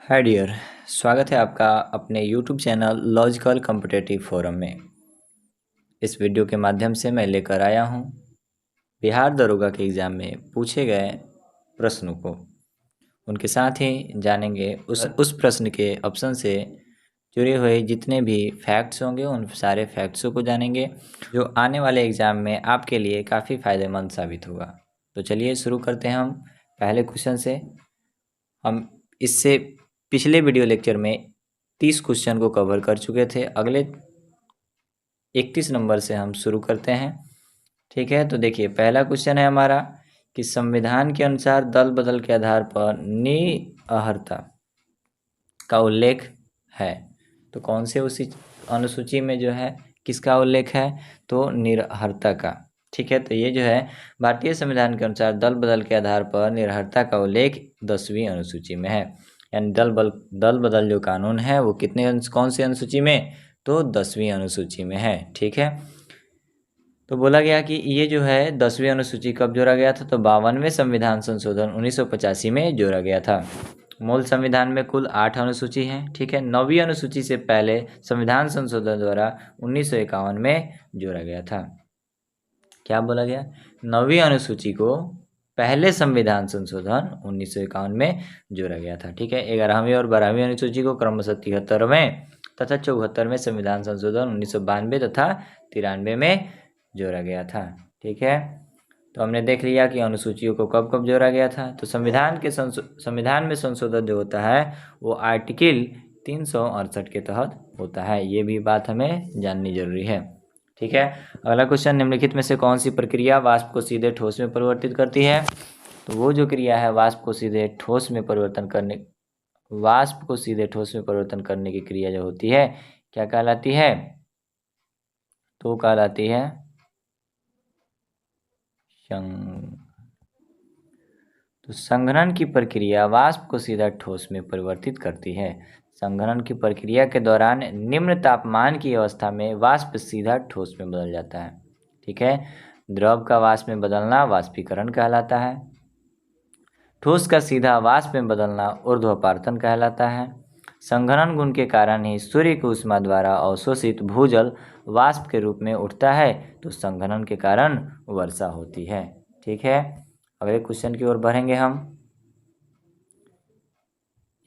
Hi dear. स्वागत है आपका अपने YouTube channel logical competitive forum में। इस वीडियो के माध्यम से मैं लेकर आया हूँ बिहार दरोगा के एग्ज़ाम में पूछे गए प्रश्नों को। उनके साथ ही जानेंगे उस प्रश्न के ऑप्शन से जुड़े हुए जितने भी फैक्ट्स होंगे उन सारे फैक्ट्सों को जानेंगे, जो आने वाले एग्ज़ाम में आपके लिए काफ़ी फ़ायदेमंद साबित होगा। तो चलिए शुरू करते हैं हम पहले क्वेश्चन से। हम इससे पिछले वीडियो लेक्चर में 30 क्वेश्चन को कवर कर चुके थे। अगले 31 नंबर से हम शुरू करते हैं। ठीक है, तो देखिए पहला क्वेश्चन है हमारा कि संविधान के अनुसार दल बदल के आधार पर निअर्हता का उल्लेख है। तो कौन से उसी अनुसूची में जो है किसका उल्लेख है? तो निरर्हता का। ठीक है, तो ये जो है भारतीय संविधान के अनुसार दल बदल के आधार पर निरर्हता का उल्लेख 10वीं अनुसूची में है। यानी दल बदल जो कानून है वो कौन सी अनुसूची में? तो 10वीं अनुसूची में है। ठीक है, तो बोला गया कि ये जो है 10वीं अनुसूची कब जोड़ा गया था? तो 52वें संविधान संशोधन 1985 में जोड़ा गया था। मूल संविधान में कुल 8 अनुसूची हैं। ठीक है, 9वीं अनुसूची से पहले संविधान संशोधन द्वारा 1951 में जोड़ा गया था। क्या बोला गया? 9वीं अनुसूची को पहले संविधान संशोधन 1951 में जोड़ा गया था। ठीक है, 11वीं और 12वीं अनुसूची को क्रमशः 73वें तथा 74वें संविधान संशोधन 1992 तथा 93 में जोड़ा गया था। ठीक है, तो हमने देख लिया कि अनुसूचियों को कब कब जोड़ा गया था। तो संविधान में संशोधन जो होता है वो आर्टिकल 368 के तहत होता है। ये भी बात हमें जाननी जरूरी है। ठीक है, अगला क्वेश्चन, निम्नलिखित में से कौन सी प्रक्रिया वाष्प को सीधे ठोस में परिवर्तित करती है? तो वो जो क्रिया है वाष्प को सीधे ठोस में परिवर्तन करने की क्रिया जो होती है क्या कहलाती है? तो कहलाती है तो संघनन की प्रक्रिया वाष्प को सीधा ठोस में परिवर्तित करती है। संघनन की प्रक्रिया के दौरान निम्न तापमान की अवस्था में वाष्प सीधा ठोस में बदल जाता है। ठीक है, द्रव का वाष्प में बदलना वाष्पीकरण कहलाता है। ठोस का सीधा वाष्प में बदलना ऊर्ध्वपातन कहलाता है। संघनन गुण के कारण ही सूर्य की ऊष्मा द्वारा अवशोषित भूजल वाष्प के रूप में उठता है, तो संघनन के कारण वर्षा होती है। ठीक है, अगले क्वेश्चन की ओर बढ़ेंगे हम।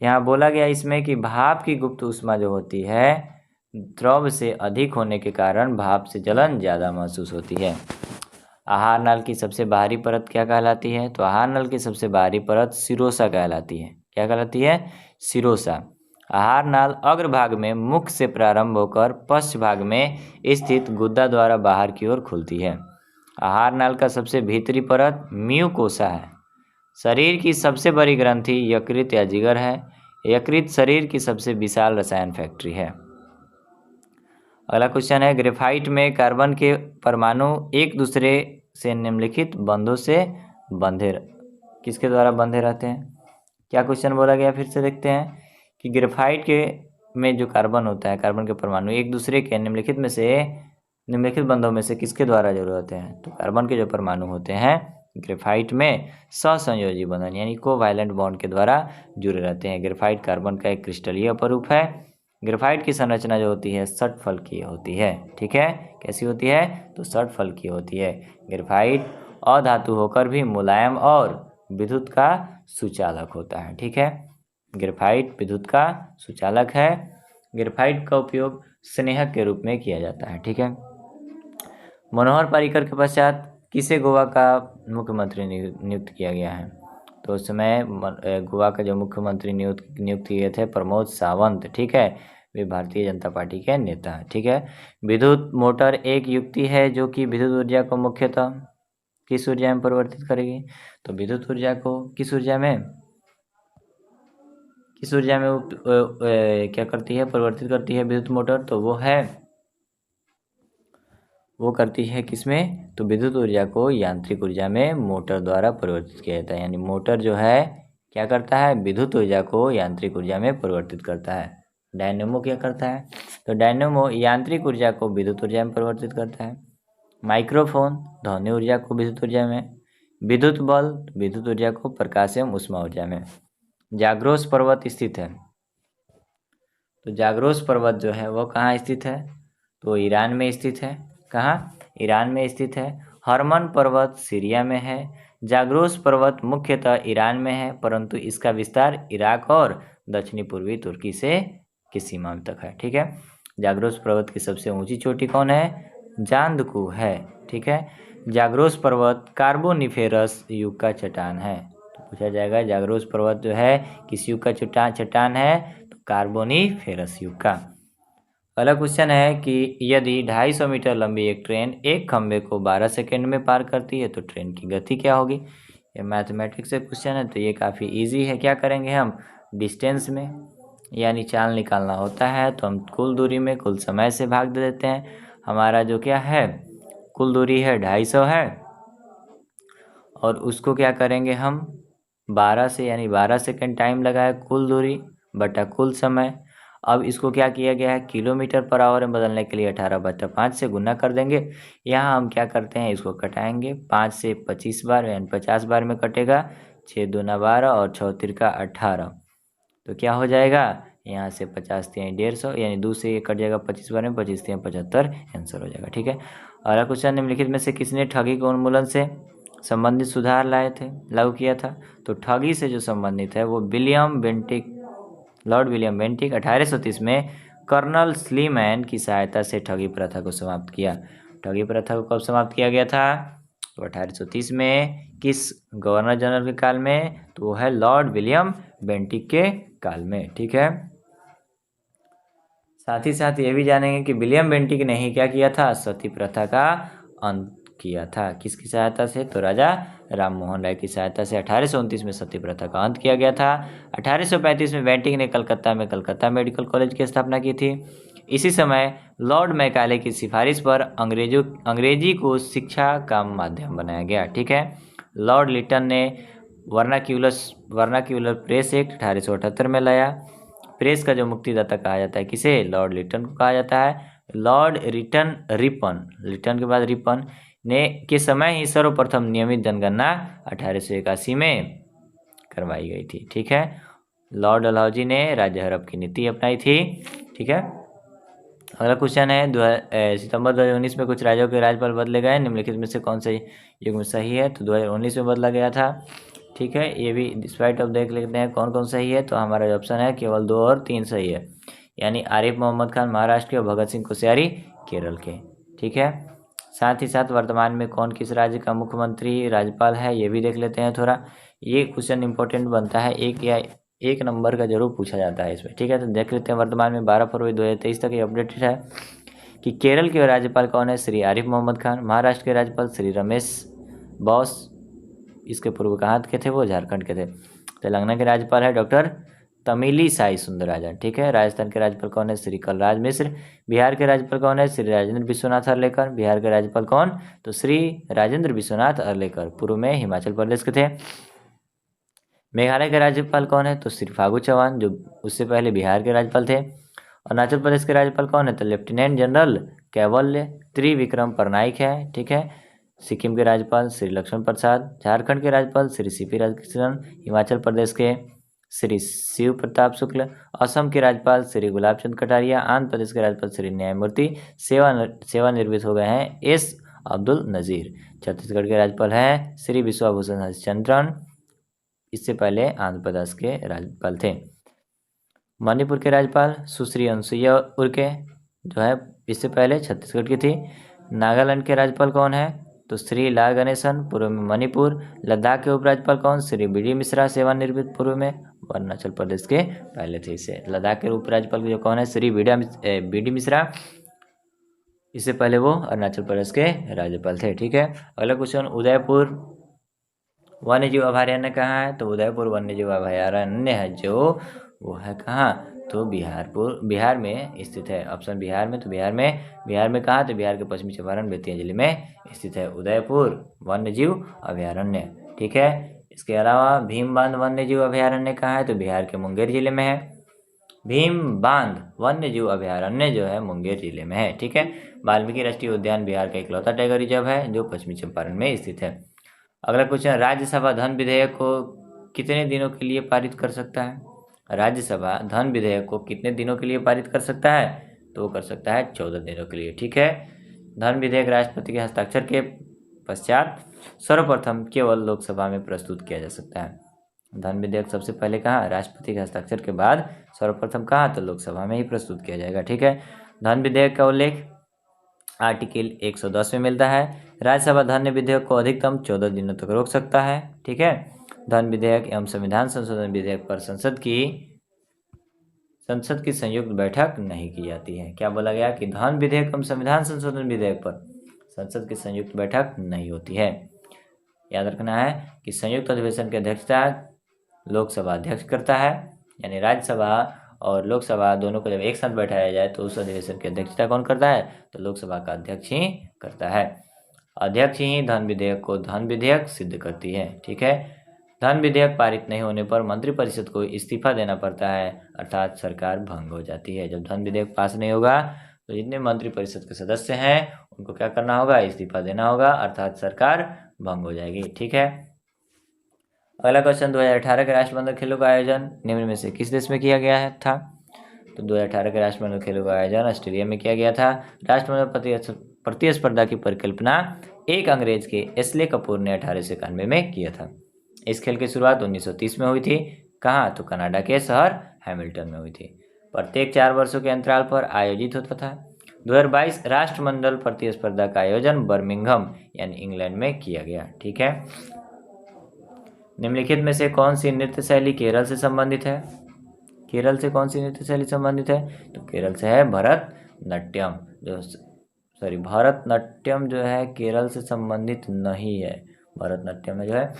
यहाँ बोला गया इसमें कि भाप की गुप्त ऊष्मा जो होती है द्रव से अधिक होने के कारण भाप से जलन ज़्यादा महसूस होती है। आहार नाल की सबसे बाहरी परत क्या कहलाती है? तो आहार नल की सबसे बाहरी परत सिरोसा कहलाती है। क्या कहलाती है? सिरोसा। आहार नाल अग्रभाग में मुख से प्रारंभ होकर पश्च भाग में स्थित गुदा द्वारा बाहर की ओर खुलती है। आहार नाल का सबसे भीतरी परत म्यूकोसा है। शरीर की सबसे बड़ी ग्रंथि यकृत या जिगर है। यकृत शरीर की सबसे विशाल रसायन फैक्ट्री है। अगला क्वेश्चन है, ग्रेफाइट में कार्बन के परमाणु एक दूसरे से निम्नलिखित बंधों से किसके द्वारा बंधे रहते हैं? क्या क्वेश्चन बोला गया? फिर से देखते हैं कि ग्रेफाइट के में जो कार्बन होता है, कार्बन के परमाणु एक दूसरे के निम्नलिखित बंधों में से किसके द्वारा जुड़े होते हैं? तो कार्बन के जो परमाणु होते हैं ग्रेफाइट में सहसंयोजी बंधन यानी कोवैलेंट बॉन्ड के द्वारा जुड़े रहते हैं। ग्रेफाइट कार्बन का एक क्रिस्टलीय अपरूप है। ग्रेफाइट की संरचना जो होती है षटफलकीय होती है। ठीक है, कैसी होती है? तो षटफलकीय होती है। ग्रेफाइट अधातु होकर भी मुलायम और विद्युत का सुचालक होता है। ठीक है, ग्रेफाइट विद्युत का सुचालक है। ग्रेफाइट का उपयोग स्नेहक के रूप में किया जाता है। ठीक है, मनोहर पर्रिकर के पश्चात किसे गोवा का मुख्यमंत्री नियुक्त किया गया है? तो उस समय गोवा का जो मुख्यमंत्री नियुक्त किए थे प्रमोद सावंत। ठीक है, वे भारतीय जनता पार्टी के नेता हैं। ठीक है, विद्युत मोटर एक युक्ति है जो कि विद्युत ऊर्जा को मुख्यतः किस ऊर्जा में परिवर्तित करेगी? तो विद्युत ऊर्जा को किस ऊर्जा में क्या करती है? परिवर्तित करती है विद्युत मोटर। तो वो करती है किसमें? तो विद्युत ऊर्जा को यांत्रिक ऊर्जा में मोटर द्वारा परिवर्तित किया जाता है। यानी मोटर जो है क्या करता है? विद्युत ऊर्जा को यांत्रिक ऊर्जा में परिवर्तित करता है। डायनेमो क्या करता है? तो डायनेमो यांत्रिक ऊर्जा को विद्युत ऊर्जा में परिवर्तित करता है। माइक्रोफोन ध्वनि ऊर्जा को विद्युत ऊर्जा में। विद्युत बल्ब विद्युत ऊर्जा को प्रकाश एवं ऊष्मा ऊर्जा में। जाग्रोस पर्वत स्थित है? तो जाग्रोस पर्वत जो है वो कहाँ स्थित है? तो ईरान में स्थित है। कहाँ? ईरान में स्थित है। हरमन पर्वत सीरिया में है। जाग्रोस पर्वत मुख्यतः ईरान में है, परंतु इसका विस्तार इराक और दक्षिणी पूर्वी तुर्की से की सीमा तक है। ठीक है। जाग्रोस पर्वत की सबसे ऊंची चोटी कौन है? जांदकू है। ठीक है। जाग्रोस पर्वत कार्बोनिफेरस युग का चट्टान है। तो पूछा जाएगा जाग्रोस पर्वत जो है किस युग का चट्टान है? तो कार्बोनिफेरस युग का। अगला क्वेश्चन है कि यदि 250 मीटर लंबी एक ट्रेन एक खंभे को 12 सेकंड में पार करती है तो ट्रेन की गति क्या होगी? ये मैथमेटिक्स से क्वेश्चन है, तो ये काफ़ी इजी है। क्या करेंगे हम? डिस्टेंस में यानी चाल निकालना होता है तो हम कुल दूरी में कुल समय से भाग दे देते हैं। हमारा जो क्या है कुल दूरी है 250 है, और उसको क्या करेंगे हम 12 से, यानी 12 सेकंड टाइम लगा है कुल दूरी बटा कुल समय। अब इसको क्या किया गया है किलोमीटर पर आवर में बदलने के लिए 18/5 से गुना कर देंगे। यहाँ हम क्या करते हैं इसको कटाएंगे 5 से 25 बार, यानी 50 बार में कटेगा। 6 दूना 12 और 6 तिरका 18, तो क्या हो जाएगा यहाँ से 50 3 150, यानी 2 से ये कट जाएगा 25 बार में, 25 3 75 आंसर हो जाएगा। ठीक है। अगला क्वेश्चन, निम्नलिखित में से किसने ठगी के उन्मूलन से संबंधित सुधार लाए थे, लागू किया था? तो ठगी से जो संबंधित है वो लॉर्ड विलियम बेंटिक 1830 में कर्नल स्लीमैन की सहायता से ठगी प्रथा को समाप्त किया। ठगी प्रथा को कब समाप्त किया गया था? तो 1830 में। किस गवर्नर जनरल के काल में? तो वो है लॉर्ड विलियम बेंटिक के काल में। ठीक है। साथ ही साथ ये भी जानेंगे कि विलियम बेंटिक ने ही क्या किया था? सती प्रथा का अंत किया था। किसकी सहायता से? तो राजा राम मोहन राय की सहायता से 1829 में सती प्रथा का अंत किया गया था। 1835 में बेंटिक ने कलकत्ता में कलकत्ता मेडिकल कॉलेज की स्थापना की थी। इसी समय लॉर्ड मैकाले की सिफारिश पर अंग्रेजी को शिक्षा का माध्यम बनाया गया। ठीक है। लॉर्ड लिटन ने वर्नाक्यूलर प्रेस एक्ट 1878 में लाया। प्रेस का जो मुक्तिदाता कहा जाता है किसे? लॉर्ड लिटन को कहा जाता है। लॉर्ड लिटन के बाद रिपन ने के समय ही सर्वप्रथम नियमित जनगणना 1881 में करवाई गई थी। ठीक है। लॉर्ड डलहौजी ने राज्य हड़प की नीति अपनाई थी। ठीक है। अगला क्वेश्चन है सितंबर 2019 में कुछ राज्यों के राज्यपाल बदले गए, निम्नलिखित में से कौन सा युग में सही है? तो 2019 में बदला गया था। ठीक है। ये भी डिस्पाइट ऑफ देख लेते हैं कौन कौन सही है। तो हमारा जो ऑप्शन है केवल 2 और 3 सही है, यानी आरिफ मोहम्मद खान महाराष्ट्र के और भगत सिंह कोश्यारी केरल के। ठीक है। साथ ही साथ वर्तमान में कौन किस राज्य का मुख्यमंत्री राज्यपाल है ये भी देख लेते हैं थोड़ा। ये क्वेश्चन इंपॉर्टेंट बनता है, एक नंबर का जरूर पूछा जाता है इसमें। ठीक है। तो देख लेते हैं वर्तमान में 12 फरवरी 2023 तक ये अपडेटेड है कि केरल के राज्यपाल कौन है? श्री आरिफ मोहम्मद खान। महाराष्ट्र के राज्यपाल श्री रमेश बॉस, इसके पूर्व कहाँ के थे? वो झारखंड के थे। तेलंगाना के राज्यपाल है डॉक्टर तमिली साई सुंदरराजन। ठीक है। राजस्थान के राज्यपाल कौन है? श्री कलराज मिश्र। बिहार के राज्यपाल कौन है? श्री राजेंद्र विश्वनाथ अर्लेकर। बिहार के राज्यपाल कौन? तो श्री राजेंद्र विश्वनाथ अर्लेकर, पूर्व में हिमाचल प्रदेश के थे। मेघालय के राज्यपाल कौन है? तो श्री फागू चौहान, जो उससे पहले बिहार के राज्यपाल थे। अरुणाचल प्रदेश के राज्यपाल कौन है? तो लेफ्टिनेंट जनरल कैवल्य त्रिविक्रम पटनायक है। ठीक है। सिक्किम के राज्यपाल श्री लक्ष्मण प्रसाद। झारखंड के राज्यपाल श्री सीपी राधाकृष्णन। हिमाचल प्रदेश के श्री शिव प्रताप शुक्ल। असम के राज्यपाल श्री गुलाब चंद कटारिया। आंध्र प्रदेश के राज्यपाल श्री न्यायमूर्ति सेवानिवृत्त हो गए हैं एस अब्दुल नजीर। छत्तीसगढ़ के राज्यपाल हैं श्री विश्वभूषण हरिश्चंद्रन, इससे पहले आंध्र प्रदेश के राज्यपाल थे। मणिपुर के राज्यपाल सुश्री अनुसुईया उइके, जो है इससे पहले छत्तीसगढ़ की थी। नागालैंड के राज्यपाल कौन है? तो श्री ला गणेशन, पूर्व में मणिपुर। लद्दाख के उपराज्यपाल कौन? श्री बी.डी. मिश्रा, सेवानिवृत्त, पूर्व में अरुणाचल प्रदेश के पहले थे इसे। लद्दाख के उपराज्यपाल जो कौन है? श्री बी.डी. मिश्रा, इससे पहले वो अरुणाचल प्रदेश के राज्यपाल थे। ठीक है। अगला क्वेश्चन, उदयपुर वन्य जीव अभयारण्य कहाँ है? तो उदयपुर वन्य जीव अभयारण्य है जो वो है कहाँ? तो बिहार में स्थित है। ऑप्शन बिहार में, तो बिहार में कहाँ? तो बिहार के पश्चिमी चंपारण बेतिया जिले में स्थित है उदयपुर वन्य जीव अभयारण्य। ठीक है। इसके अलावा भीम बांध वन्य जीव अभयारण्य कहाँ है? तो बिहार के मुंगेर जिले में है। भीम बांध वन्य जीव अभयारण्य जो है मुंगेर जिले में है। ठीक है। वाल्मीकि राष्ट्रीय उद्यान बिहार का इकलौता टाइगर रिजर्व है जो पश्चिमी चंपारण में स्थित है। अगला क्वेश्चन, राज्यसभा धन विधेयक को कितने दिनों के लिए पारित कर सकता है? राज्यसभा धन विधेयक को कितने दिनों के लिए पारित कर सकता है? तो वो कर सकता है 14 दिनों के लिए। ठीक है, धन विधेयक राष्ट्रपति के हस्ताक्षर के पश्चात सर्वप्रथम केवल लोकसभा में प्रस्तुत किया जा सकता है। धन विधेयक सबसे पहले कहाँ? राष्ट्रपति के हस्ताक्षर के बाद सर्वप्रथम कहाँ? तो लोकसभा में ही प्रस्तुत किया जाएगा। ठीक है, धन विधेयक का उल्लेख आर्टिकल 110 में मिलता है। राज्यसभा धन विधेयक को अधिकतम 14 दिनों तक रोक सकता है। ठीक है, धन विधेयक एवं संविधान संशोधन विधेयक पर संसद की संयुक्त बैठक नहीं की जाती है। क्या बोला गया कि धन विधेयक एवं संविधान संशोधन विधेयक पर संसद की संयुक्त बैठक नहीं होती है। याद रखना है कि संयुक्त अधिवेशन की अध्यक्षता लोकसभा अध्यक्ष करता है, यानी राज्यसभा और लोकसभा दोनों को जब एक साथ बैठाया जाए तो उस अधिवेशन की अध्यक्षता कौन करता है? तो लोकसभा का अध्यक्ष ही करता है। अध्यक्ष ही धन विधेयक को धन विधेयक सिद्ध करती है। ठीक है, धन विधेयक पारित नहीं होने पर मंत्रिपरिषद को इस्तीफा देना पड़ता है, अर्थात सरकार भंग हो जाती है। जब धन विधेयक पास नहीं होगा तो जितने मंत्रिपरिषद के सदस्य हैं उनको क्या करना होगा? इस्तीफा देना होगा, अर्थात सरकार भंग हो जाएगी। ठीक है, अगला क्वेश्चन, 2018 के राष्ट्रमंडल खेलों का आयोजन निम्न में से किस देश में किया गया था? तो 2018 के राष्ट्रमंडल खेलों का आयोजन ऑस्ट्रेलिया में किया गया था। राष्ट्रमंडल प्रतिस्पर्धा की परिकल्पना एक अंग्रेज के एस्ले कपूर ने 1891 में किया था। इस खेल की शुरुआत 1930 में हुई थी। कहाँ? तो कनाडा के शहर हैमिल्टन में हुई थी। प्रत्येक 4 वर्षों के अंतराल पर आयोजित होता था। 2022 राष्ट्रमंडल प्रतिस्पर्धा का आयोजन बर्मिंघम यानी इंग्लैंड में किया गया। ठीक है, निम्नलिखित में से कौन सी नृत्य शैली केरल से संबंधित है? केरल से कौन सी नृत्य शैली संबंधित है? तो केरल से है भरतनाट्यम। भरतनाट्यम जो है केरल से संबंधित नहीं है। भरतनाट्यम में जो है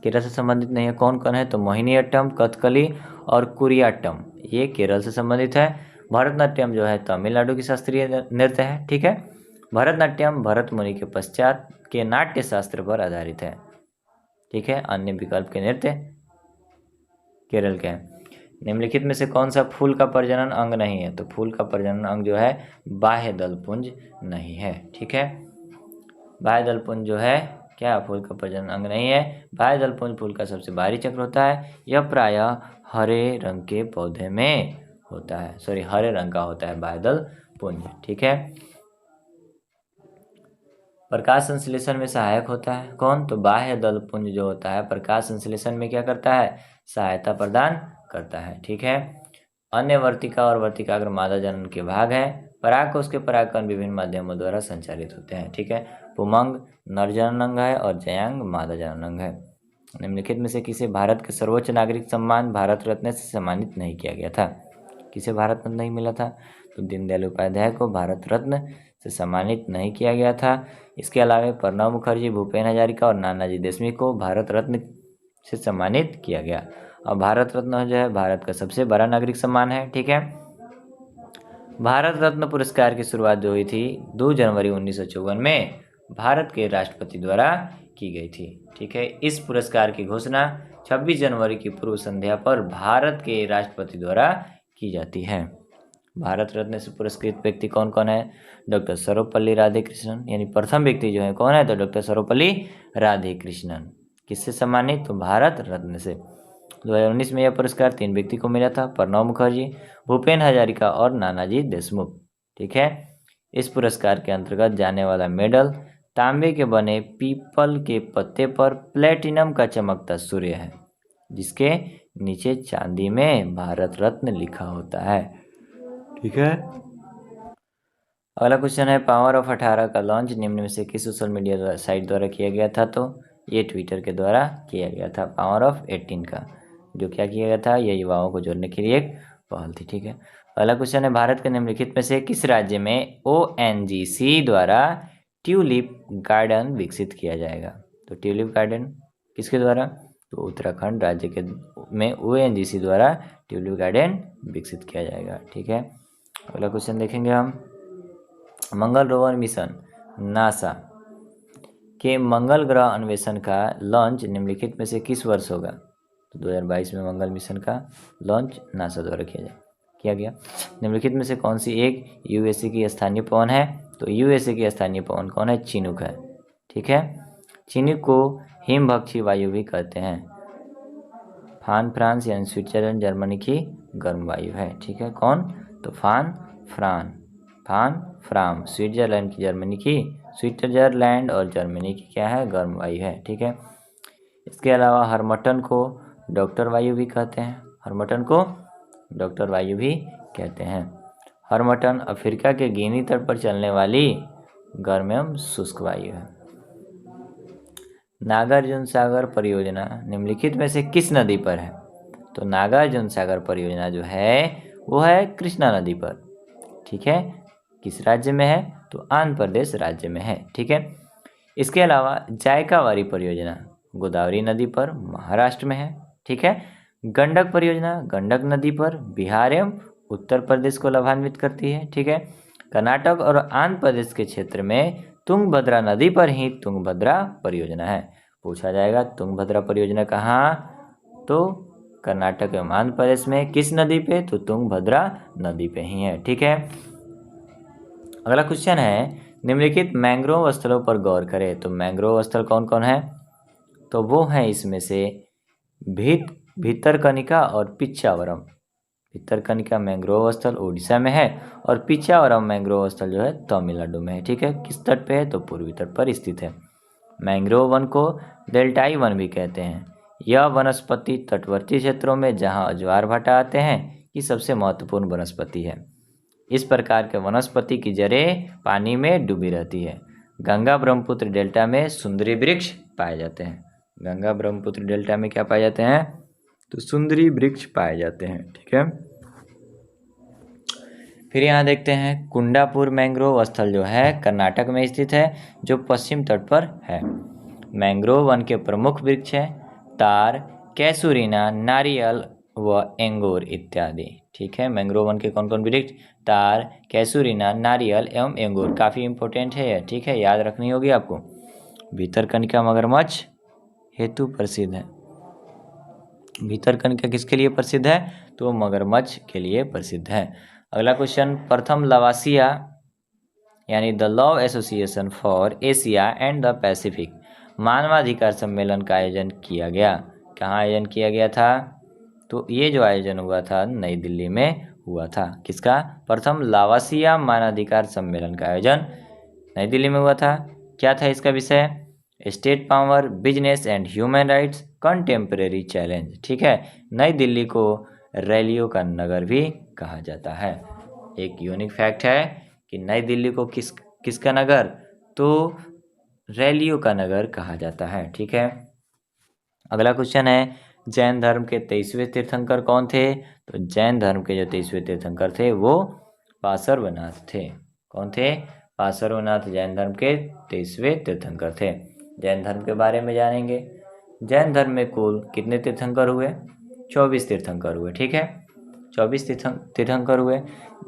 केरल से संबंधित नहीं है। कौन कौन है? तो मोहिनीअट्टम, कथकली और कुरियाट्टम, ये केरल से संबंधित है। भरतनाट्यम जो है तमिलनाडु की शास्त्रीय नृत्य है। ठीक है, भरतनाट्यम भरत मुनि के पश्चात के नाट्य शास्त्र पर आधारित है। ठीक है, अन्य विकल्प के नृत्य केरल के हैं। निम्नलिखित में से कौन सा फूल का प्रजनन अंग नहीं है? तो फूल का प्रजनन अंग जो है बाह्य दलपुंज नहीं है। ठीक है, बाह्य दलपुंज जो है क्या? फूल का प्रजनन अंग नहीं है। बाह्य दलपुंज फूल का सबसे बाहरी चक्र होता है। यह प्रायः हरे रंग के पौधे में होता है, हरे रंग का होता है बाह्य दलपुंज। ठीक है, प्रकाश संश्लेषण में सहायक होता है कौन? तो बाह्य दलपुंज जो होता है प्रकाश संश्लेषण में क्या करता है? सहायता प्रदान करता है। ठीक है, अन्य वर्तिका और वर्तिकाग्र मादा जनन के भाग है। परागकोश के परागकण विभिन्न माध्यमों द्वारा संचालित होते हैं। ठीक है, पुमंग नर जनन अंग है और जयांग मादा जनन अंग है। निम्नलिखित में से किसे भारत के सर्वोच्च नागरिक सम्मान भारत रत्न से सम्मानित नहीं किया गया था? किसे भारत रत्न नहीं मिला था? तो दीनदयाल उपाध्याय को भारत रत्न से सम्मानित नहीं किया गया था। इसके अलावा प्रणब मुखर्जी, भूपेन हजारिका और नानाजी देशमुख को भारत रत्न से सम्मानित किया गया। और भारत रत्न जो है भारत का सबसे बड़ा नागरिक सम्मान है। ठीक है, भारत रत्न पुरस्कार की शुरुआत जो हुई थी 2 जनवरी 1954 में भारत के राष्ट्रपति द्वारा की गई थी। ठीक है, इस पुरस्कार की घोषणा 26 जनवरी की पूर्व संध्या पर भारत के राष्ट्रपति द्वारा की जाती है। भारत रत्न से पुरस्कृत व्यक्ति कौन कौन है? डॉक्टर सर्वपल्ली राधाकृष्णन, यानी प्रथम व्यक्ति जो है कौन है? तो डॉक्टर सर्वपल्ली राधाकृष्णन। किससे सम्मानित? तो भारत रत्न से। 2019 में यह पुरस्कार 3 व्यक्ति को मिला था, प्रणब मुखर्जी, भूपेन हजारिका और नानाजी देशमुख। ठीक है, इस पुरस्कार के अंतर्गत जाने वाला मेडल तांबे के बने पीपल के पत्ते पर प्लेटिनम का चमकता सूर्य है, जिसके नीचे चांदी में भारत रत्न लिखा होता है। ठीक है, अगला क्वेश्चन है, पावर ऑफ 18 का लॉन्च निम्न में से किस सोशल मीडिया साइट द्वारा किया गया था? तो ये ट्विटर के द्वारा किया गया था। पावर ऑफ 18 का जो क्या किया गया था? ये युवाओं को जोड़ने के लिए एक पहल थी। ठीक है, अगला क्वेश्चन है, भारत के निम्नलिखित में से किस राज्य में ONGC द्वारा ट्यूलिप गार्डन विकसित किया जाएगा? तो ट्यूलिप गार्डन किसके द्वारा? तो उत्तराखंड राज्य के में ONGC द्वारा ट्यूलिप गार्डन विकसित किया जाएगा। ठीक है, अगला क्वेश्चन देखेंगे हम, मंगल रोवर मिशन नासा के मंगल ग्रह अन्वेषण का लॉन्च निम्नलिखित में से किस वर्ष होगा? तो 2022 में मंगल मिशन का लॉन्च नासा द्वारा किया गया। निम्नलिखित में से कौन सी एक USA की स्थानीय पवन है? तो USA की स्थानीय पवन कौन है? चिनूक है। ठीक है, चिनूक को हिमभक्षी वायु भी कहते हैं। फान फ्रांस यानी स्विट्जरलैंड जर्मनी की गर्म वायु है। ठीक है, कौन? तो फान फ्राम स्विट्जरलैंड की जर्मनी की, स्विट्जरलैंड और जर्मनी की क्या है? गर्म वायु है। ठीक है, इसके अलावा हरमटन को डॉक्टर वायु भी कहते हैं। हरमटन को डॉक्टर वायु भी कहते हैं। हरमटन अफ्रीका के गिनी तट पर चलने वाली गर्म एवं शुष्क वायु है। नागार्जुन सागर परियोजना निम्नलिखित में से किस नदी पर है? तो नागार्जुन सागर परियोजना जो है वो है कृष्णा नदी पर। ठीक है, किस राज्य में है? तो आंध्र प्रदेश राज्य में है। ठीक है, इसके अलावा जायकावारी परियोजना गोदावरी नदी पर महाराष्ट्र में है। ठीक है, गंडक परियोजना गंडक नदी पर बिहार एवं उत्तर प्रदेश को लाभान्वित करती है। ठीक है, कर्नाटक और आंध्र प्रदेश के क्षेत्र में तुंगभद्रा नदी पर ही तुंगभद्रा परियोजना है। पूछा जाएगा तुंगभद्रा परियोजना कहाँ? तो कर्नाटक एवं आंध्र प्रदेश में। किस नदी पे? तो तुंगभद्रा नदी पे ही है। ठीक है, अगला क्वेश्चन है निम्नलिखित मैंग्रोव स्थलों पर गौर करें। तो मैंग्रोव स्थल कौन कौन है? तो वो है इसमें से भितरकनिका और पिच्चावरम। भितरकनिका मैंग्रोव स्थल उड़ीसा में है और पिच्चावरम मैंग्रोव स्थल जो है तमिलनाडु में है। ठीक है, किस तट पे है? तो पूर्वी तट पर स्थित है। मैंग्रोव वन को डेल्टाई वन भी कहते हैं। यह वनस्पति तटवर्ती क्षेत्रों में जहां ज्वार भाटा आते हैं की सबसे महत्वपूर्ण वनस्पति है। इस प्रकार के वनस्पति की जड़ें पानी में डूबी रहती है। गंगा ब्रह्मपुत्र डेल्टा में सुंदरी वृक्ष पाए जाते हैं। गंगा ब्रह्मपुत्र डेल्टा में क्या पाए जाते हैं? तो सुंदरी वृक्ष पाए जाते हैं। ठीक है, फिर यहाँ देखते हैं कुंडापुर मैंग्रोव स्थल जो है कर्नाटक में स्थित है, जो पश्चिम तट पर है। मैंग्रोव वन के प्रमुख वृक्ष हैं तार, कैसूरीना, नारियल व एंगूर इत्यादि। ठीक है, मैंग्रोव वन के कौन कौन वृक्ष? तार, कैसूरीना, नारियल एवं एंगूर। काफ़ी इंपॉर्टेंट है यह। ठीक है, याद रखनी होगी आपको। भितरकनिका मगरमच्छ हेतु प्रसिद्ध है। भितरकनिका किसके लिए प्रसिद्ध है? तो मगरमच्छ के लिए प्रसिद्ध है। अगला क्वेश्चन, प्रथम लवासिया यानी the love association for Asia and the Pacific मानवाधिकार सम्मेलन का आयोजन किया गया। कहाँ आयोजन किया गया था? तो ये जो आयोजन हुआ था नई दिल्ली में हुआ था। किसका? प्रथम लवासिया मानवाधिकार सम्मेलन का आयोजन नई दिल्ली में हुआ था। क्या था इसका विषय? State power, business and human rights, contemporary challenge. ठीक है, नई दिल्ली को रैलियों का नगर भी कहा जाता है। एक यूनिक फैक्ट है कि नई दिल्ली को किसका नगर? तो रैलियों का नगर कहा जाता है। ठीक है, अगला क्वेश्चन है जैन धर्म के 23वें तीर्थंकर कौन थे? तो जैन धर्म के जो 23वें तीर्थंकर थे वो पार्श्वनाथ थे। कौन थे? पार्श्वनाथ जैन धर्म के 23वें तीर्थंकर थे। जैन धर्म के बारे में जानेंगे। जैन धर्म में कुल कितने तीर्थंकर हुए? 24 तीर्थंकर हुए। ठीक है, 24 तीर्थंकर हुए,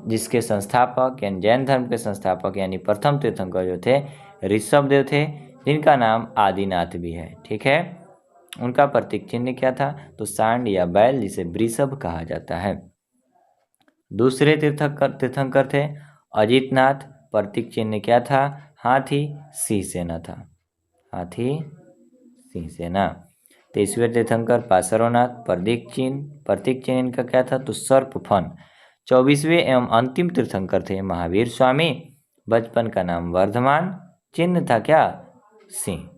जिसके संस्थापक यानी जैन धर्म के संस्थापक यानी प्रथम तीर्थंकर जो थे ऋषभदेव थे, जिनका नाम आदिनाथ भी है। ठीक है, उनका प्रतीक चिन्ह क्या था? तो सांड या बैल, जिसे वृषभ कहा जाता है। दूसरे तीर्थंकर थे अजितनाथ, प्रतीक चिन्ह क्या था? हाथी, सिंह सेना था। हाथी, सिंह सेना। 23वें तीर्थंकर पार्श्वनाथ, प्रतीक चिन्ह इनका क्या था? तो सर्प फन। 24वें एवं अंतिम तीर्थंकर थे महावीर स्वामी, बचपन का नाम वर्धमान, चिन्ह था क्या? सिंह।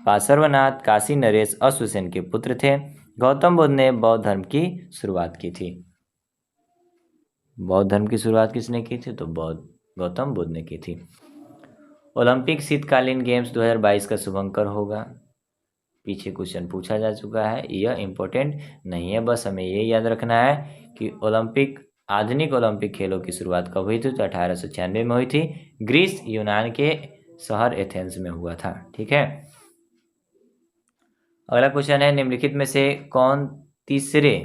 पार्श्वनाथ काशी नरेश अश्वसेन के पुत्र थे। गौतम बुद्ध ने बौद्ध धर्म की शुरुआत की थी। बौद्ध धर्म की शुरुआत किसने की थी? तो गौतम बुद्ध ने की थी। ओलंपिक शीतकालीन गेम्स 2022 का शुभंकर होगा। पीछे क्वेश्चन पूछा जा चुका है, यह इम्पोर्टेंट नहीं है, बस हमें ये याद रखना है कि आधुनिक ओलंपिक खेलों की शुरुआत कब हुई थी? तो 1896 में हुई थी। ग्रीस यूनान के शहर एथेंस में हुआ था। ठीक है, अगला क्वेश्चन है निम्नलिखित में से कौन तीसरे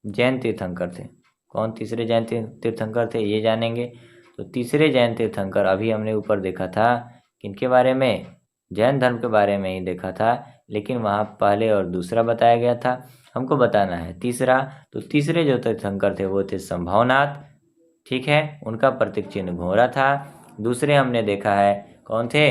जैन तीर्थंकर थे? कौन तीसरे जैन तीर्थंकर थे ये जानेंगे। तो तीसरे जैन तीर्थंकर अभी हमने ऊपर देखा था किनके बारे में? जैन धर्म के बारे में ही देखा था, लेकिन वहाँ पहले और दूसरा बताया गया था, हमको बताना है तीसरा। तो तीसरे जो तीर्थंकर थे वो थे संभवनाथ। ठीक है, उनका प्रतीक चिन्ह घोड़ा था। दूसरे हमने देखा है कौन थे?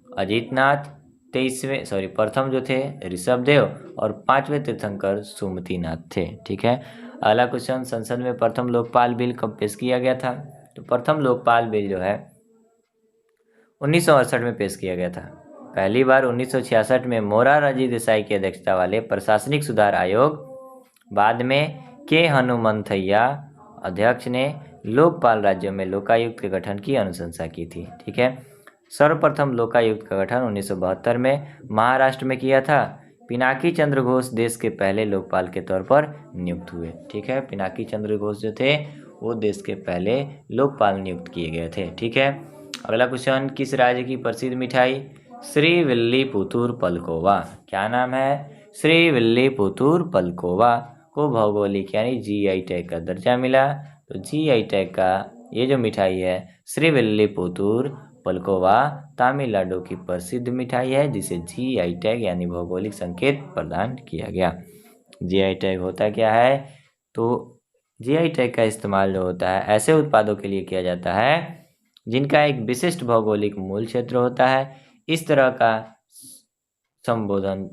अजितनाथ। प्रथम जो थे ऋषभदेव और 5वें तीर्थंकर सुमतिनाथ थे। ठीक है। अगला क्वेश्चन, संसद में प्रथम लोकपाल बिल कब पेश किया गया था? तो प्रथम लोकपाल बिल जो है 1968 में पेश किया गया था। पहली बार 1966 में मोरारजी देसाई की अध्यक्षता वाले प्रशासनिक सुधार आयोग, बाद में के हनुमंथैया अध्यक्ष ने लोकपाल राज्यों में लोकायुक्त के गठन की अनुशंसा की थी। ठीक है। सर्वप्रथम लोकायुक्त का गठन 1972 में महाराष्ट्र में किया था। पिनाकी चंद्र घोष देश के पहले लोकपाल के तौर पर नियुक्त हुए। ठीक है। पिनाकी चंद्र घोष जो थे वो देश के पहले लोकपाल नियुक्त किए गए थे। ठीक है। अगला क्वेश्चन, किस राज्य की प्रसिद्ध मिठाई श्रीविल्लीपुतूर पलकोवा? क्या नाम है? श्रीविल्लीपुतूर पलकोवा को भौगोलिक यानी जीआई टैग का दर्जा मिला। तो जीआई टैग का ये जो मिठाई है श्रीविल्लीपुतूर पलकोवा तमिलनाडु की प्रसिद्ध मिठाई है, जिसे जीआई टैग यानी भौगोलिक संकेत प्रदान किया गया। जीआई टैग होता क्या है? तो जीआई टैग का इस्तेमाल जो होता है ऐसे उत्पादों के लिए किया जाता है जिनका एक विशिष्ट भौगोलिक मूल क्षेत्र होता है। इस तरह का संबोधन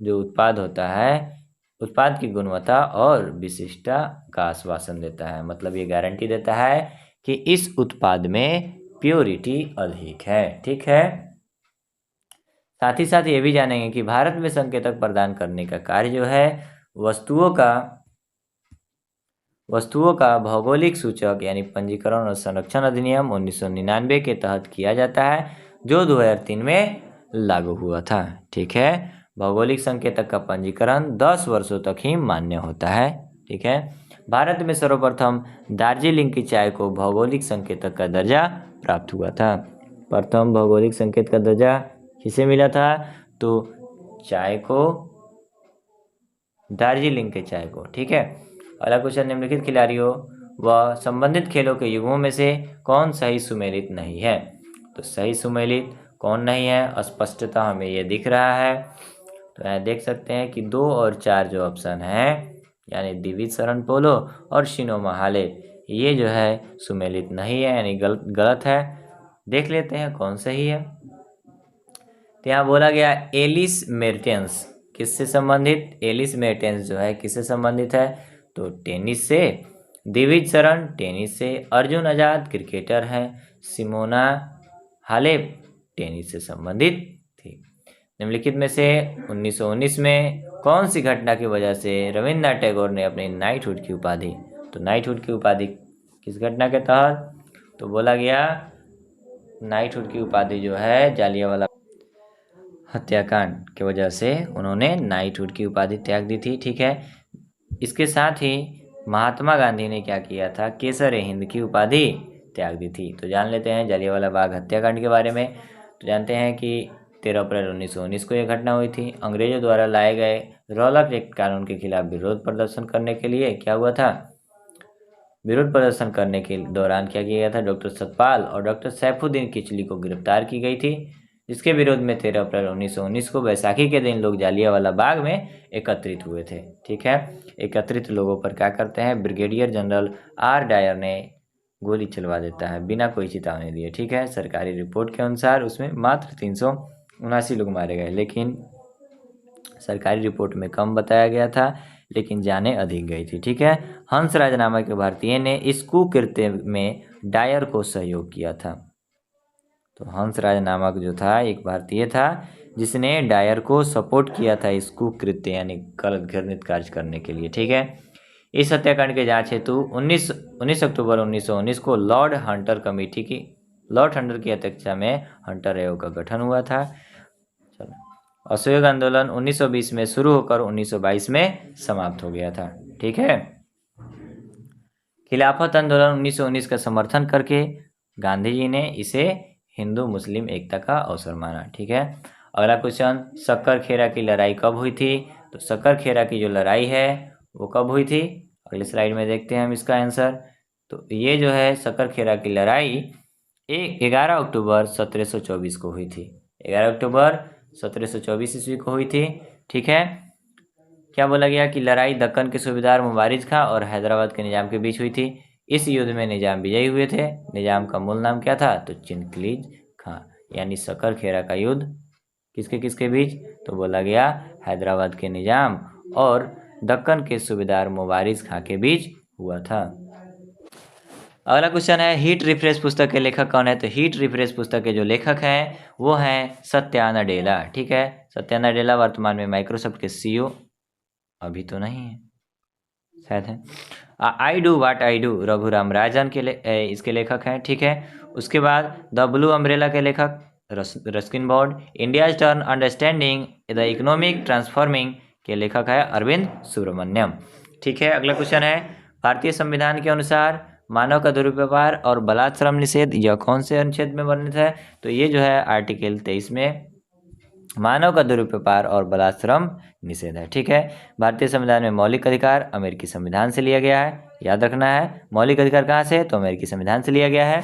जो उत्पाद होता है, उत्पाद की गुणवत्ता और विशिष्टता का आश्वासन देता है। मतलब ये गारंटी देता है कि इस उत्पाद में प्योरिटी अधिक है। ठीक है। साथ ही साथ ये भी जानेंगे कि भारत में संकेतक प्रदान करने का कार्य जो है वस्तुओं का भौगोलिक सूचक यानी पंजीकरण और संरक्षण अधिनियम 1999 के तहत किया जाता है, जो 2003 में लागू हुआ था। ठीक है। भौगोलिक संकेतक का पंजीकरण 10 वर्षों तक ही मान्य होता है। ठीक है। भारत में सर्वप्रथम दार्जिलिंग की चाय को भौगोलिक संकेतक का दर्जा प्राप्त हुआ था। प्रथम भौगोलिक संकेत का दर्जा किसे मिला था? तो चाय को, दार्जिलिंग के चाय को। ठीक है। अगला क्वेश्चन, निम्नलिखित खिलाड़ियों व संबंधित खेलों के युग्मों में से कौन सही सुमेलित नहीं है? तो सही सुमेलित कौन नहीं है? स्पष्टता हमें ये दिख रहा है। तो यहाँ देख सकते हैं कि 2 और 4 जो ऑप्शन है यानी दिविज शरण पोलो और शिनो महाले, ये जो है सुमेलित नहीं है यानी गलत है। देख लेते हैं कौन सही है। तो यहाँ बोला गया एलिस मेर्टेंस किससे संबंधित? एलिस मेर्टेंस जो है किससे संबंधित है? तो टेनिस से। दिविज शरण टेनिस से। अर्जुन आजाद क्रिकेटर हैं। सिमोना हालेप टेनिस से संबंधित थी। निम्नलिखित में से 1919 में कौन सी घटना की वजह से रविन्द्रनाथ टैगोर ने अपनी नाइटहुड की उपाधि, तो नाइटहुड की उपाधि किस घटना के तहत? तो बोला गया नाइटहुड की उपाधि जो है जालियांवाला हत्याकांड की वजह से उन्होंने नाइटहुड की उपाधि त्याग दी थी। ठीक है। इसके साथ ही महात्मा गांधी ने क्या किया था? केसर हिंद की उपाधि त्याग दी थी। तो जान लेते हैं जालियांवाला बाग हत्याकांड के बारे में। तो जानते हैं कि 13 अप्रैल 1919 को यह घटना हुई थी। अंग्रेजों द्वारा लाए गए रॉलक एक्ट कानून के खिलाफ विरोध प्रदर्शन करने के लिए क्या हुआ था? विरोध प्रदर्शन करने के दौरान क्या किया गया था? डॉक्टर सतपाल और डॉक्टर सैफुद्दीन किचली को गिरफ्तार की गई थी, जिसके विरोध में 13 अप्रैल 1919 को बैसाखी के दिन लोग जालियांवाला बाग में एकत्रित हुए थे। ठीक है। एकत्रित लोगों पर क्या करते हैं? ब्रिगेडियर जनरल आर डायर ने गोली चलवा देता है बिना कोई चेतावनी दिए। ठीक है। सरकारी रिपोर्ट के अनुसार उसमें मात्र 379 लोग मारे गए, लेकिन सरकारी रिपोर्ट में कम बताया गया था, लेकिन जाने अधिक गई थी। ठीक है। हंसराज नामक एक भारतीय ने इस कुकृत्य में डायर को सहयोग किया था। तो हंसराज नामक जो था एक भारतीय था जिसने डायर को सपोर्ट किया था इस कुकृत्य यानी गलत घृणित कार्य करने के लिए। ठीक है। इस हत्याकांड के जांच हेतु 19 अक्टूबर 1919 को लॉर्ड हंटर की अध्यक्षता में हंटर आयोग का गठन हुआ था। चलो, असहयोग आंदोलन 1920 में शुरू होकर 1922 में समाप्त हो गया था। ठीक है। खिलाफत आंदोलन 1919 का समर्थन करके गांधी जी ने इसे हिंदू मुस्लिम एकता का अवसर माना। ठीक है। अगला क्वेश्चन, सक्करखेरा की लड़ाई कब हुई थी? तो सक्करखेरा की जो लड़ाई है वो कब हुई थी? अगले स्लाइड में देखते हैं हम इसका आंसर। तो ये जो है सक्करखेरा की लड़ाई 11 अक्टूबर 1724 को हुई थी। 11 अक्टूबर 1724 ईस्वी को हुई थी। ठीक है। क्या बोला गया कि लड़ाई दक्कन के सूबेदार मुबारिज खां और हैदराबाद के निजाम के बीच हुई थी। इस युद्ध में निजाम विजयी हुए थे। निजाम का मूल नाम क्या था? तो चिनक्लीज खां, यानी सक्करखेरा का युद्ध किसके किसके बीच? तो बोला गया हैदराबाद के निजाम और दक्कन के सूबेदार मुबारिज खां के बीच हुआ था। अगला क्वेश्चन है, हीट रिफ्रेश पुस्तक के लेखक कौन है? तो हीट रिफ्रेश पुस्तक के जो लेखक हैं वो हैं सत्या नडेला। ठीक है, सत्या नडेला वर्तमान में माइक्रोसॉफ्ट के सीईओ, अभी तो नहीं है, शायद है। I do what I do Raghuram Rajan के इसके लेखक हैं। ठीक है, उसके बाद द ब्लू अम्ब्रेला के लेखक Ruskin bond. India's turn understanding the economic transforming के लेखक है अरविंद सुब्रमण्यम। ठीक है, अगला क्वेश्चन है, भारतीय संविधान के अनुसार मानव का दुर्व्यवहार और बलात् श्रम निषेध यह कौन से अनुच्छेद में वर्णित है? तो ये जो है आर्टिकल 23 में मानव का दुरुपयोग और बलात् श्रम निषेध है। ठीक है, भारतीय संविधान में मौलिक अधिकार अमेरिकी संविधान से लिया गया है, याद रखना है। मौलिक अधिकार कहाँ से? तो अमेरिकी संविधान से लिया गया है।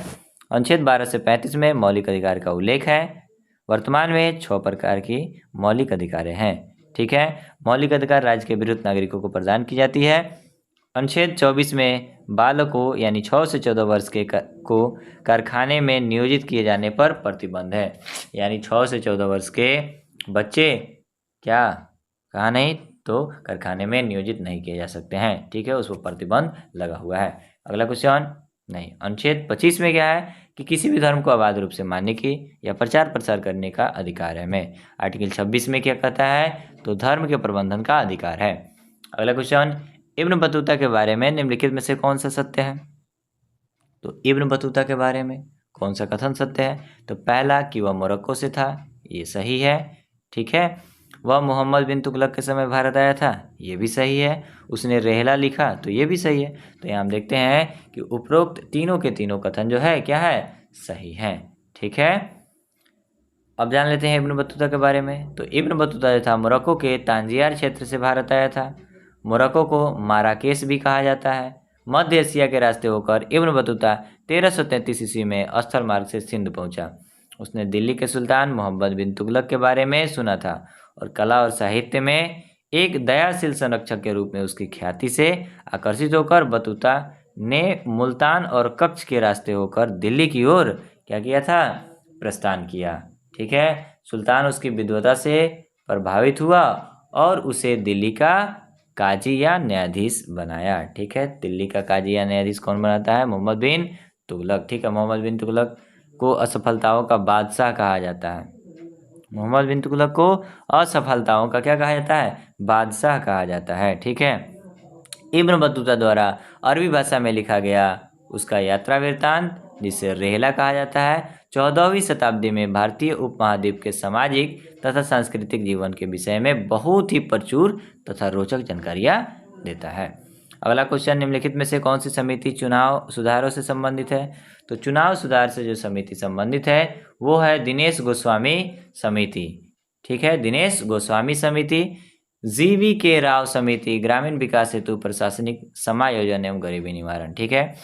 अनुच्छेद 12 से 35 में मौलिक अधिकार का उल्लेख है। वर्तमान में 6 प्रकार की मौलिक अधिकारें हैं। ठीक है, मौलिक अधिकार राज्य के विरुद्ध नागरिकों को प्रदान की जाती है। अनुच्छेद 24 में बालकों यानी 6 से 14 वर्ष के को कारखाने में नियोजित किए जाने पर प्रतिबंध है। यानी 6 से 14 वर्ष के बच्चे क्या कहा नहीं, तो कारखाने में नियोजित नहीं किए जा सकते हैं। ठीक है, उस पर प्रतिबंध लगा हुआ है। अगला क्वेश्चन नहीं, अनुच्छेद 25 में क्या है कि किसी भी धर्म को अबाध रूप से मानने की या प्रचार प्रसार करने का अधिकार है हमें। आर्टिकल 26 में क्या कहता है? तो धर्म के प्रबंधन का अधिकार है। अगला क्वेश्चन, इब्न बतूता के बारे में निम्नलिखित में से कौन सा सत्य है? तो इब्न बतूता के बारे में कौन सा कथन सत्य है? तो पहला कि वह मोरक्को से था, ये सही है। ठीक है, वह मोहम्मद बिन तुगलक के समय भारत आया था, ये भी सही है। उसने रेहला लिखा, तो ये भी सही है। तो यहाँ हम देखते हैं कि उपरोक्त तीनों के तीनों कथन जो है क्या है? सही है। ठीक है, अब जान लेते हैं इब्न बतूता के बारे में। तो इब्न बतूता जो था मोरक्को के तांजियार क्षेत्र से भारत आया था। मोरक्को को माराकेश भी कहा जाता है। मध्य एशिया के रास्ते होकर इब्न बतूता 1333 ईस्वी में स्थल मार्ग से सिंध पहुंचा। उसने दिल्ली के सुल्तान मोहम्मद बिन तुगलक के बारे में सुना था और कला और साहित्य में एक दयाशील संरक्षक के रूप में उसकी ख्याति से आकर्षित होकर बतूता ने मुल्तान और कच्छ के रास्ते होकर दिल्ली की ओर क्या किया था? प्रस्थान किया। ठीक है, सुल्तान उसकी विद्वता से प्रभावित हुआ और उसे दिल्ली का काजी या न्यायाधीश बनाया। ठीक है, दिल्ली का काजी या न्यायाधीश कौन बनाता है? मोहम्मद बिन तुगलक। ठीक है, मोहम्मद बिन तुगलक को असफलताओं का बादशाह कहा जाता है। मोहम्मद बिन तुगलक को असफलताओं का क्या कहा जाता है? बादशाह कहा जाता है। ठीक है, इब्न बतूता द्वारा अरबी भाषा में लिखा गया उसका यात्रा वृत्तांत, जिसे रेहला कहा जाता है, 14वीं शताब्दी में भारतीय उपमहाद्वीप के सामाजिक तथा सांस्कृतिक जीवन के विषय में बहुत ही प्रचुर तथा रोचक जानकारियाँ देता है। अगला क्वेश्चन, निम्नलिखित में से कौन सी समिति चुनाव सुधारों से संबंधित है? तो चुनाव सुधार से जो समिति संबंधित है वो है दिनेश गोस्वामी समिति। ठीक है, दिनेश गोस्वामी समिति, जीवी के राव समिति ग्रामीण विकास हेतु प्रशासनिक समायोजन एवं गरीबी निवारण। ठीक है,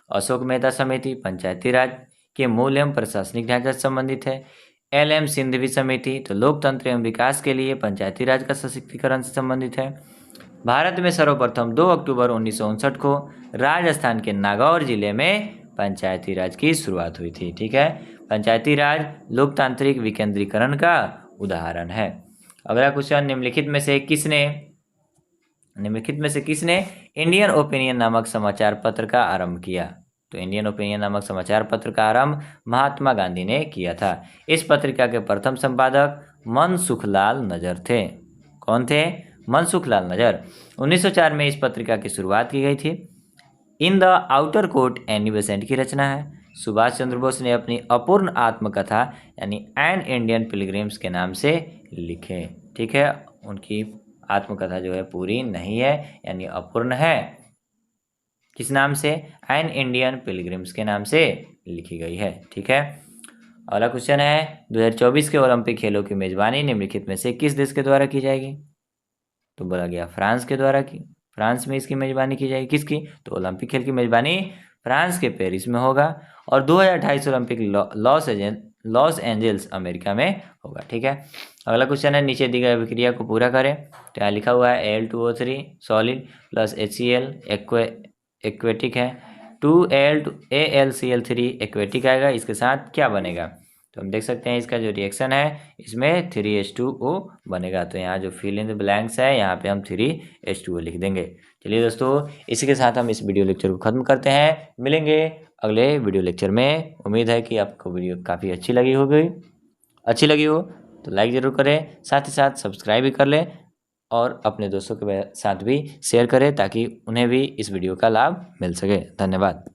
अशोक मेहता समिति पंचायती राज के मूल एवं प्रशासनिक ढांचा से संबंधित है। LM सिंधवी समिति तो लोकतंत्र एवं विकास के लिए पंचायती राज का सशक्तिकरण से संबंधित है। भारत में सर्वप्रथम 2 अक्टूबर 1959 को राजस्थान के नागौर जिले में पंचायती राज की शुरुआत हुई थी। ठीक है, पंचायती राज लोकतांत्रिक विकेंद्रीकरण का उदाहरण है। अगला क्वेश्चन, निम्नलिखित में से किसने इंडियन ओपिनियन नामक समाचार पत्र का आरंभ किया? तो इंडियन ओपिनियन नामक समाचार पत्र का आरंभ महात्मा गांधी ने किया था। इस पत्रिका के प्रथम संपादक मनसुखलाल नजर थे। कौन थे? मनसुखलाल नजर। 1904 में इस पत्रिका की शुरुआत की गई थी। In the outer court Annie Besant की रचना है। सुभाष चंद्र बोस ने अपनी अपूर्ण आत्मकथा यानी एन इंडियन पिलग्रिम्स के नाम से लिखे। ठीक है, उनकी आत्मकथा जो है पूरी नहीं है यानी अपूर्ण है। किस नाम से? एन इंडियन पिलग्रिम्स के नाम से लिखी गई है। ठीक है, अगला क्वेश्चन है, 2024 के ओलंपिक खेलों की मेजबानी निम्नलिखित में से किस देश के द्वारा की जाएगी? तो बोला गया फ्रांस के द्वारा की। फ्रांस में इसकी मेजबानी की जाएगी। किसकी? तो ओलंपिक खेल की मेजबानी फ्रांस के पेरिस में होगा और 2028 ओलंपिक लॉस एंजल्स अमेरिका में होगा। ठीक है, अगला क्वेश्चन है, नीचे दी गई अभिक्रिया को पूरा करें। तो यहाँ लिखा हुआ है Al2O3 solid plus HCl aquatic है, 2AlCl3 एक्वेटिक आएगा। इसके साथ क्या बनेगा? तो हम देख सकते हैं इसका जो रिएक्शन है इसमें 3H2O बनेगा। तो यहाँ जो फिल इन द ब्लैंक्स है यहाँ पे हम 3H2O लिख देंगे। चलिए दोस्तों, इसी के साथ हम इस वीडियो लेक्चर को ख़त्म करते हैं। मिलेंगे अगले वीडियो लेक्चर में। उम्मीद है कि आपको वीडियो काफ़ी अच्छी लगी हो तो लाइक ज़रूर करें, साथ ही साथ सब्सक्राइब भी कर लें और अपने दोस्तों के साथ भी शेयर करें ताकि उन्हें भी इस वीडियो का लाभ मिल सके। धन्यवाद।